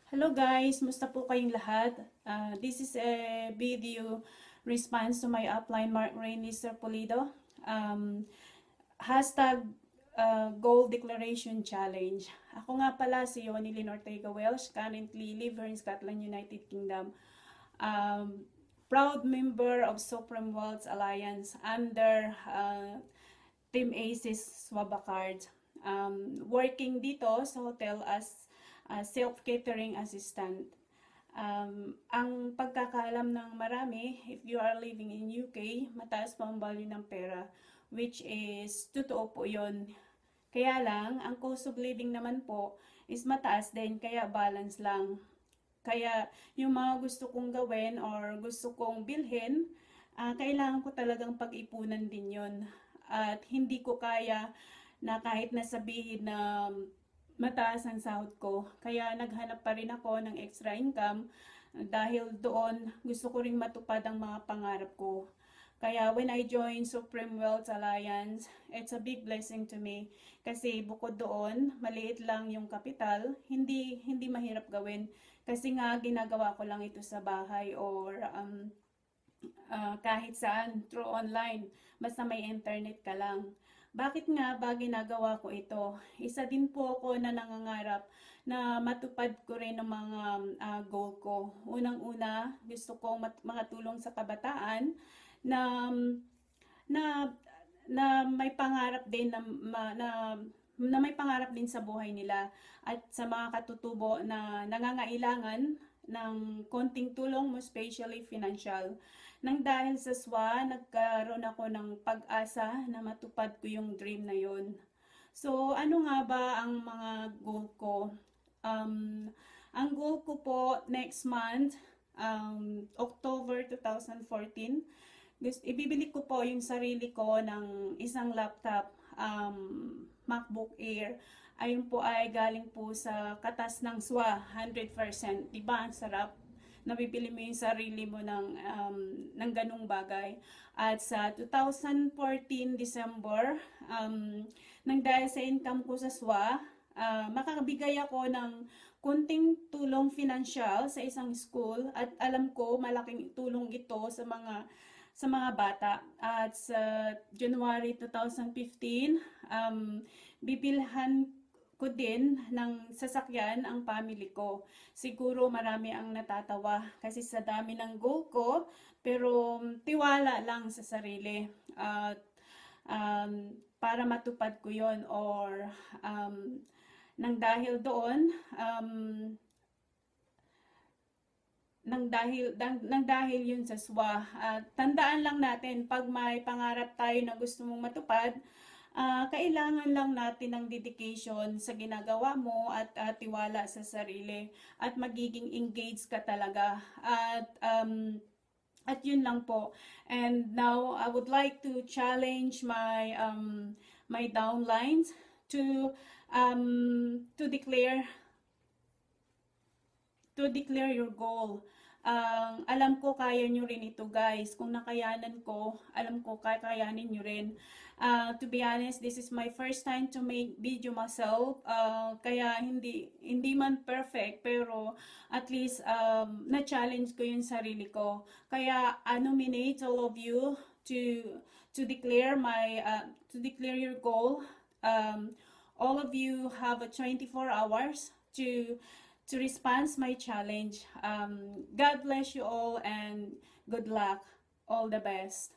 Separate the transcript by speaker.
Speaker 1: Hello guys, musta po kayong lahat? This is a video response to my upline Mark Rainey Sir Pulido. Hashtag Goal Declaration Challenge. Ako nga pala si Yonilyn Ortega Welsh, currently live here in Scotland, United Kingdom. Proud member of Supreme Wealth Alliance under Team ACES Swabacard. Working dito sa hotel as self-catering assistant. Ang pagkakaalam ng marami, if you are living in UK, mataas pa ang value ng pera, which is totoo po yun. Kaya lang, ang cost of living naman po is mataas din, kaya balance lang. Kaya yung mga gusto kong gawin or gusto kong bilhin, kailangan ko talagang pag-ipunan din yun. At hindi ko kaya na kahit nasabihin na mataas ang sahod ko. Kaya naghanap pa rin ako ng extra income dahil doon gusto ko ring matupad ang mga pangarap ko. Kaya when I joined Supreme Wealth Alliance, it's a big blessing to me. Kasi bukod doon, maliit lang yung kapital, hindi mahirap gawin. Kasi nga ginagawa ko lang ito sa bahay or kahit saan, through online. Basta may internet ka lang. Bakit nga ba ginagawa ko ito? Isa din po ako na nangangarap na matupad ko rin ang mga goal ko. Unang-una, gusto kong makatulong sa kabataan na may pangarap din na may pangarap din sa buhay nila at sa mga katutubo na nangangailangan ng konting tulong mo, especially financial. Nang dahil sa SWA, nagkaroon ako ng pag-asa na matupad ko yung dream na yon. So, ano nga ba ang mga goal ko? Ang goal ko po next month, October 2014, ibibili ko po yung sarili ko ng isang laptop, MacBook Air. Ayun po ay galing po sa katas ng SWA, 100%. Diba? Ang sarap. Nabibili mo yung sarili mo ng ganung bagay. At sa 2014 December, nang dahil sa income ko sa SWA, makakabigay ako ng kunting tulong financial sa isang school at alam ko malaking tulong ito sa mga bata. At sa January 2015, bibilhan ko din ng sasakyan ang family ko. Siguro marami ang natatawa kasi sa dami ng goal ko, pero tiwala lang sa sarili at para matupad ko yon or nang dahil doon nang dahil yun sa SWA. Tandaan lang natin, pag may pangarap tayo na gusto mong matupad, kailangan lang natin ng dedication sa ginagawa mo at tiwala sa sarili at magiging engaged ka talaga at yun lang po. And now I would like to challenge my my downlines to declare your goal. Alam ko kaya nyo rin ito guys. Kung nakayanan ko, alam ko kakayanin nyo rin. To be honest, this is my first time to make video myself. Kaya hindi man perfect, pero at least na-challenge ko yung sarili ko. Kaya I nominate all of you to declare your goal. All of you have a 24 hours to respond my challenge. God bless you all and good luck. All the best.